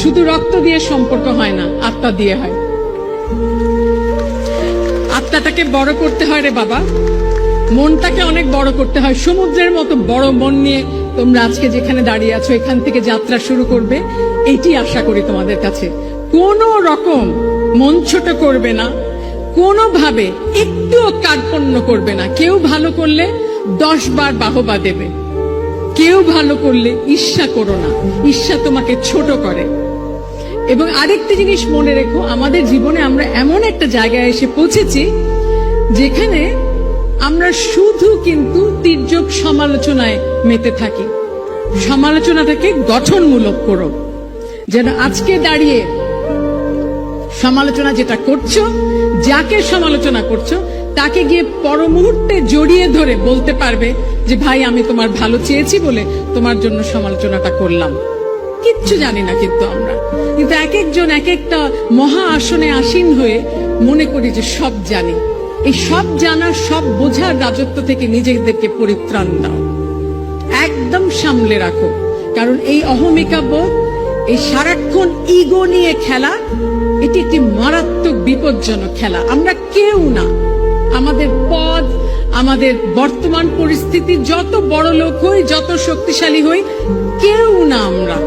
শুধু রক্ত দিয়ে সম্পর্ক হয় না, আত্মা দিয়ে হয়। আত্মাটাকে বড় করতে হয় রে বাবা, মনটাকে অনেক বড় করতে হয়। সমুদ্রের মতো বড় মন নিয়ে তোমরা আজকে যেখানে দাঁড়িয়ে আছো, এখান থেকে যাত্রা শুরু করবে, এটি আশা করি তোমাদের কাছে। কোন রকম মন ছোট করবে না, কোনোভাবে একটুও কার্পণ্য করবে না। কেউ ভালো করলে 10 বার বাহবা দেবে, কেউ ভালো করলে ঈর্ষা করো না, ঈর্ষা তোমাকে ছোট করে। এবং আরেকটি জিনিস মনে রেখো, আমাদের জীবনে আমরা এমন একটা জায়গায় এসে পৌঁছেছি যেখানে আমরা শুধু কিন্তু তির্যক সমালোচনায় মেতে থাকি। সমালোচনাটাকে গঠনমূলক করো, যেন আজকে দাঁড়িয়ে সমালোচনা যেটা করছো, যাকে সমালোচনা করছো তাকে গিয়ে পর মুহূর্তে জড়িয়ে ধরে বলতে পারবে যে ভাই আমি তোমার ভালো চেয়েছি বলে তোমার জন্য সমালোচনাটা করলাম। কিচ্ছু জানি না কিন্তু আমরা, কিন্তু এক একজন এক একটা মহা আসনে আসীন হয়ে মনে করি যে সব জানি। এই সব জানার, সব বোঝার রাজত্ব থেকে নিজেদেরকে পরিত্রাণ দাও, একদম সামলে রাখো। কারণ এই অহমিকা বোধ, এই সারাক্ষণ ইগো নিয়ে খেলা, এটি একটি মারাত্মক বিপজ্জনক খেলা। আমরা কেউ না, আমাদের পদ, আমাদের বর্তমান পরিস্থিতি, যত বড় লোক হই, যত শক্তিশালী হই, কেউ না আমরা।